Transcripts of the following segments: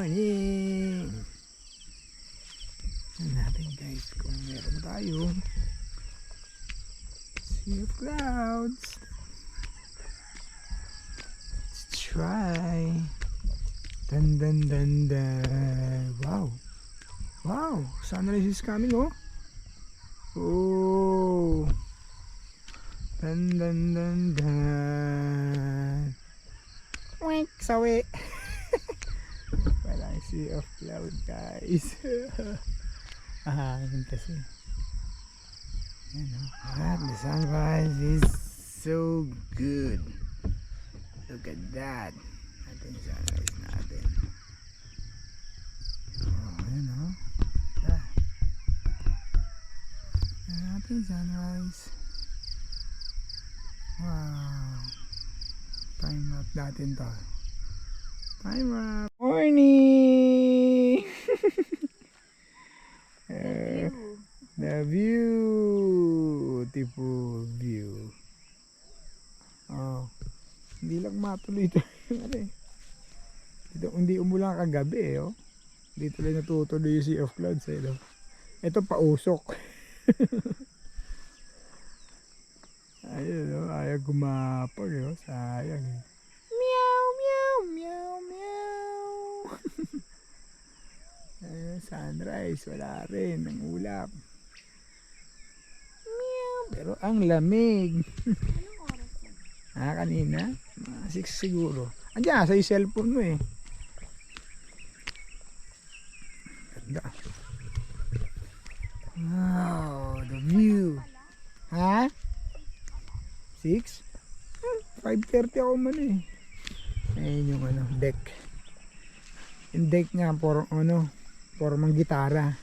morning. Tignan natin guys kung meron tayo. Sea of clouds. Let's try. Dun dun dun dun. Wow. Wow. Sunrise is coming oh. Oh. Dun dun dun dun. Wink. Sawi. Parang sea of cloud guys. Ahangin kasi. Ayan, oh. The sunrise is so good. Look at that. Natin sunrise natin. Oh, ayan oh. Ah. Ayan natin sunrise. Wow. Time up natin to. Time up. Morning. The view. Beautiful view. Oh. Hindi lang matuloy ito. Dito, hindi umulan kagabi oh. Dito lang natutuloy yung Sea of Clouds eh. No? Ito pausok. Ayun oh. Ayaw gumapag oh. Sayang eh. Meow meow meow meow. Ayun, sunrise. Wala rin. Ang ulap. Meow. Pero ang lamig. Kanina? 6 siguro. Andiyan, sa cellphone mo eh. Ganda. Wow, the view. Ha? 6? 5:30 ako man eh. Ayun yung ano, deck. Yung deck nga, pormang gitara.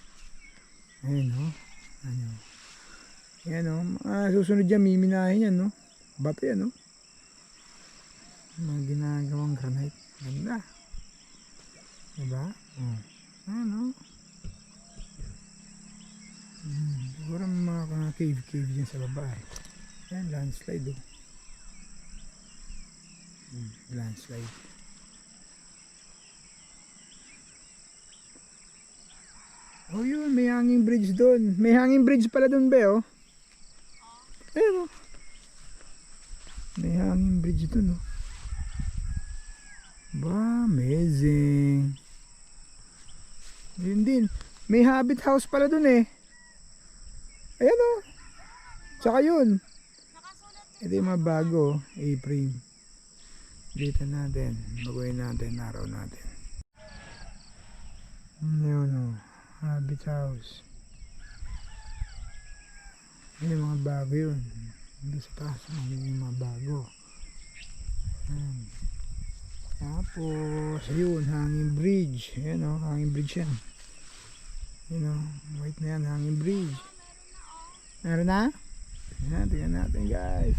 Ayun o. Ano. Yan o. Susunod dyan, miminahin yan no. Bato yan no. Mga ginagawang granite. Ganda. Diba? Ano? Siguro mga cave dyan sa baba eh. Ayan, landslide oh. Landslide. Oh yun, may hanging bridge doon. May hanging bridge pala doon be oh. Ayan oh. May hanging bridge doon oh. Ba, amazing. Yun din. May habit house pala dun eh. Ayan o. Tsaka yun. Ito yung mga bago. A-frame. Dito natin. Baguhin natin. Araw natin. Yun o. Habit house. Ayan yung mga bago yun. Hindi sa taas. Ayan yung mga bago. Ayan. Tapos, ayun, hanging bridge. Ayan o, hanging bridge yan. Ayan o, wait na yan, hanging bridge. Meron na? Ayan, tingnan natin guys.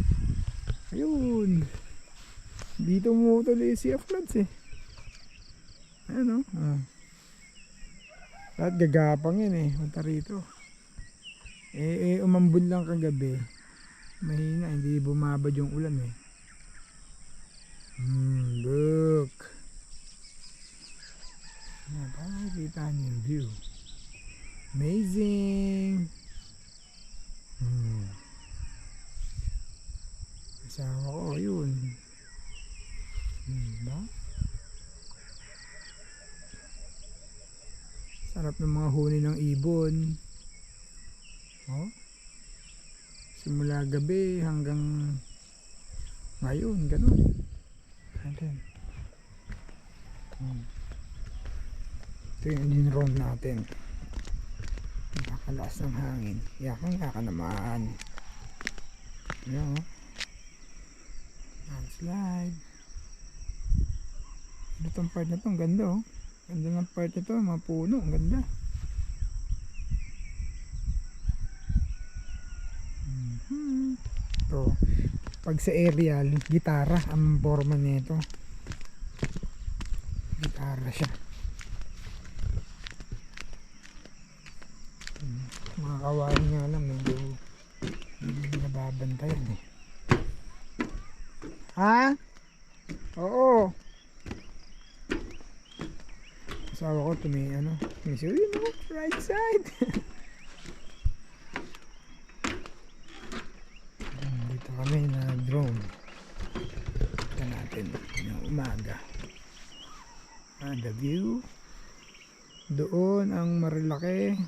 Ayun. Dito mo tuloy yung Sea of Clouds eh. Ayan o. Lahat gagapang yan eh, punta rito. Umambun lang kagabi. Mahina, hindi bumabad yung ulan eh. Look. Para makikita niyo yung view. Amazing. Kasama ko yun. Diba? Sarap ng mga huni ng ibon. Oh. Simula gabi hanggang ngayon, ganun. Natin. Ito yung engine room natin. Nakakalaas ng hangin. Yakan naman. Ayan o. Landslide. Itong part na to, ang ganda o. Ganda ng part na to, mga puno, ang ganda. Ito. Pag sa aerial, gitara ang forma nito. Gitara siya. Mga kawain nga lang, hindi nababantayan eh. Ha? Oo. Asawa ko tumiso, you know, right side. Dito kami na drone. Ito natin yung umaga. The view. Doon ang Marilaki.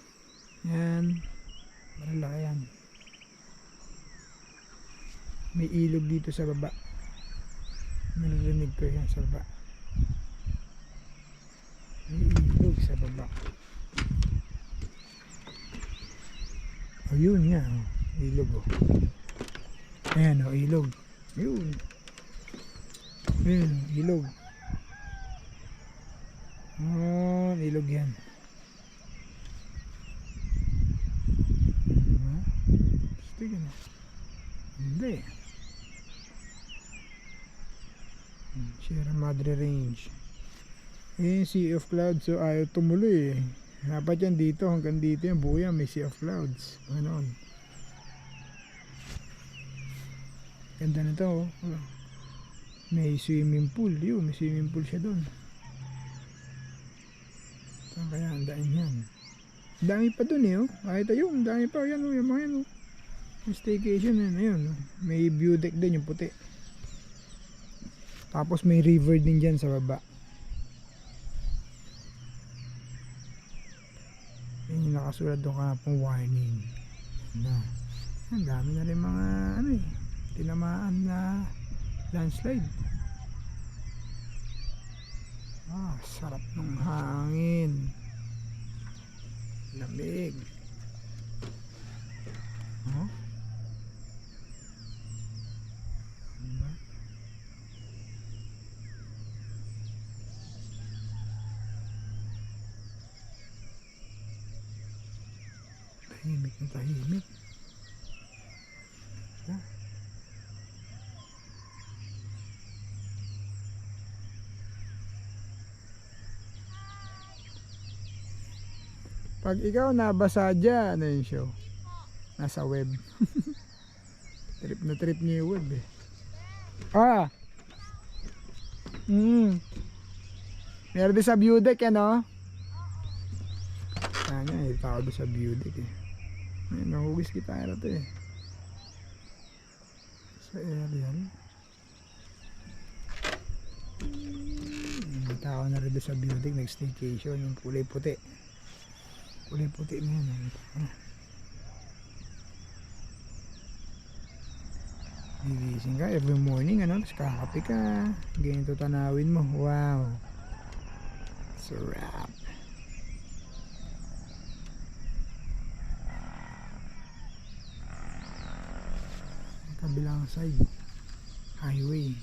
Yan. Marilaki yan. May ilog dito sa baba. Narinig ko yan sa baba. May ilog sa baba. O yun nga. Ilog o. Ayan o, ilog. Yun. Yun, ilog. Oh, ilog yan. Gusto yun o. Hindi. Sierra Madre Range. Eh, Sea of Clouds, so ayaw tumuloy eh. Dapat yan dito, hanggang dito yan, buo yan, may Sea of Clouds. Ganon. Ganda na to, oh. May swimming pool, yun, may swimming pool siya doon. Saan kaya ang daan yan? Dami pa doon eh, oh. Kahit ayun, dami pa, yan oh, yung mga yan oh. Yung staycation yan, ayun oh. May view deck din yung puti. Tapos may river din dyan sa baba. Yan yung nakasulat doon kahapong warning. Na. Ang dami na rin mga tinamaan na landslide. Sarap ng hangin. Lamig. Tahimik na tahimik. Pag ikaw nabasa dyan, ano yung show? Nasa web. Trip na trip niyo yung web eh. Meron din sa view deck yan oh. Kanya tao doon sa view deck eh. May nahugis kita na ito eh. Sa aerial. May tao na rin doon sa view deck. Next staycation yung kulay puti. Kulay puti na yan. Gigising ka every morning ano. Tapos kakape ka. Ganito tanawin mo. Wow. Sarap. Kabilang side highway.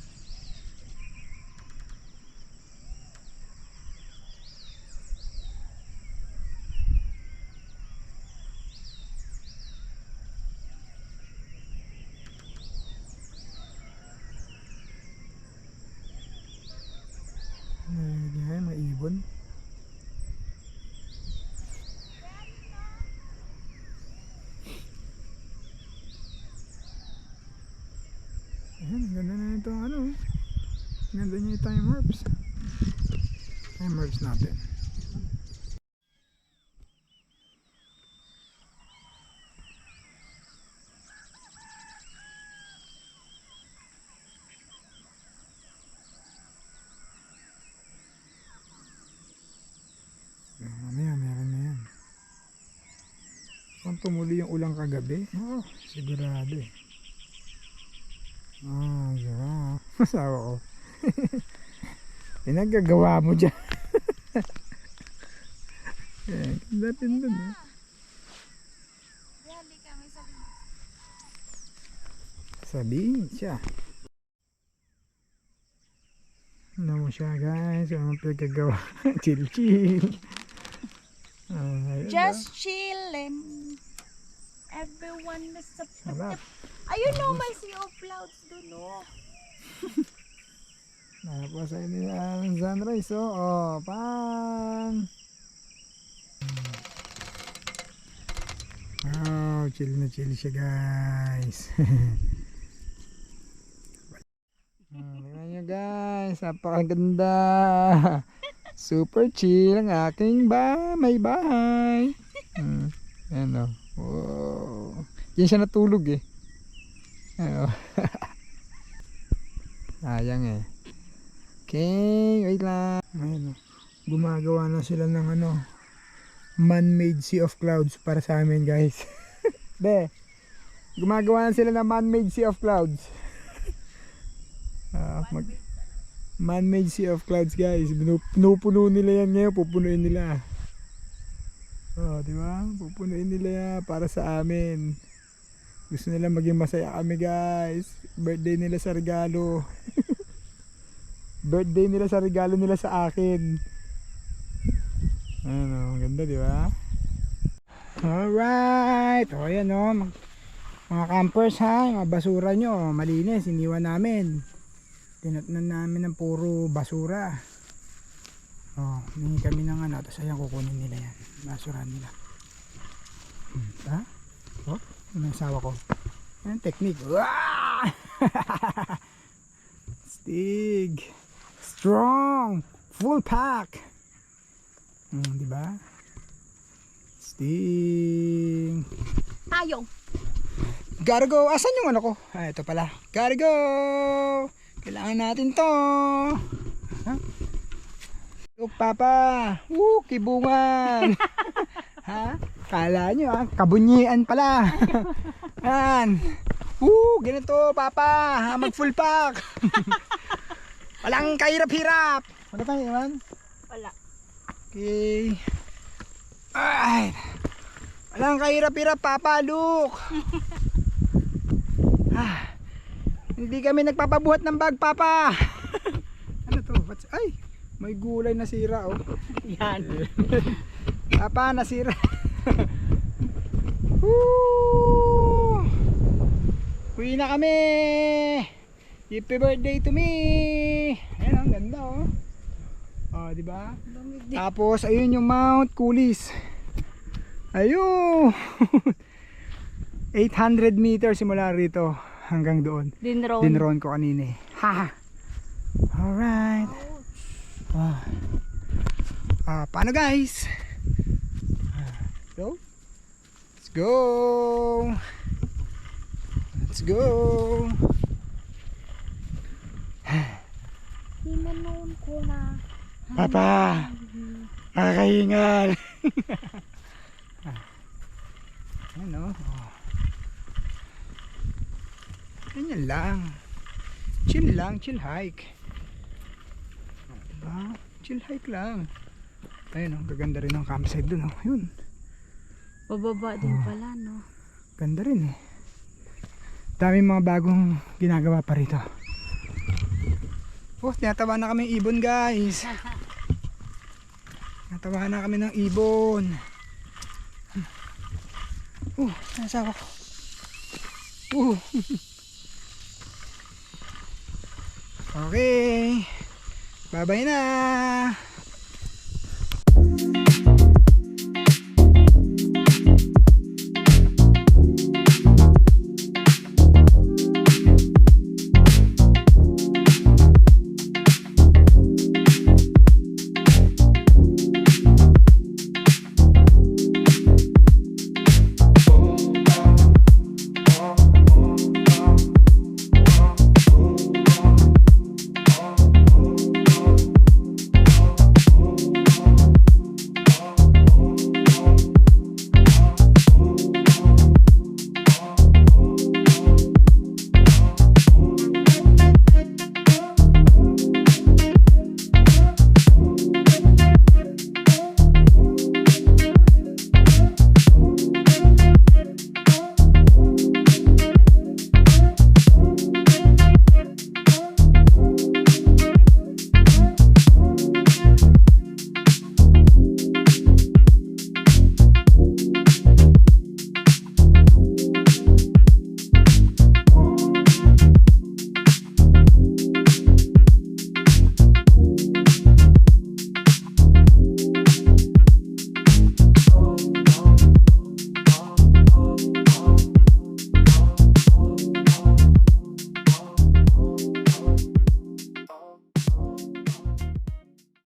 May ibon. Ayan, ganda na ito ganda niya yung time warps natin. Meron na yan. Kung tumuli yung ulang kagabi, sigurado eh. Sarap. Masawa ko. Pinagagawa mo dyan. Datin dun eh. Sabihin siya. Ano mo siya guys, ano pinagagawa? Chill. Just chillin'. Everyone is Sarap. Ayun no, may sea of clouds dun no. Napasay nila ang sunrise pang. Chill na chill siya guys. Tingnan nyo guys, napakaganda. Super chill ang aking may bahay. Ayan o. Wow. Yan siya natulog eh. Ayan o. Sayang eh. Okay, wait lang. Ayan o. Gumagawa na sila ng ano, man-made sea of clouds para sa amin guys. Be, gumagawa na sila ng man-made sea of clouds. Man-made sea of clouds guys. Pinupuno nila yan ngayon, pupunuin nila. Oh, di ba? Pupunuin nila yan para sa amin. Gusto nila maging masaya kami guys. Birthday nila sa regalo. Birthday nila sa regalo nila sa akin. Ano, ganda di ba? Alright. O yan o. Mga campers ha, mga basura nyo, malinis, iniwan namin. Tinatnan namin ng puro basura. Oh, hingi kami ng ano, tapos ayan kukunin nila yan. Basura nila. Ha? Oh, ano yung asawa ko? Yan technique. Stig. Strong. Full pack. Di ba? Sting. Tayong. Gotta go. Asan yung ano ko? Ah, ito pala. Gotta go. Kailangan natin to. Ha? Look, Papa. Kibungan. Ha? Kala nyo ha? Kabunyian pala. Yan. Ganito, Papa. Ha? Mag full pack. Walang kahirap-hirap. Wala tayo, Iwan? Wala. Okay. Alright. Walang kahirap-hirap, Papa. Look. Hindi kami nagpapabuhat ng bag, Papa. Ano to? Ay, may gulay na sira oh. Yan. Papa, nasira. Woo! Uwi na kami. Happy birthday to me. Ayan, ang ganda oh. Oh, di ba? Tapos ayun yung Mount Kulis. Ayun. 800 meters simula rito hanggang doon. Dinron ko kanina eh. Ha. Alright. Paano guys? Go. Let's go. Let's go. Hinanoon ko na. Papa. Nakakahingal. Ano? Ganyan lang. Chill lang, chill hike. Diba? Chill hike lang. Ayun oh, gaganda rin ang campsite dun oh. Ayun. Bababa din pala, no? Ganda rin eh. Daming mga bagong ginagawa pa rito. Oh, tinatawa na kami ng ibon guys. Tinatawa na kami ng ibon. Nasawa ko. Okay. Bye-bye na.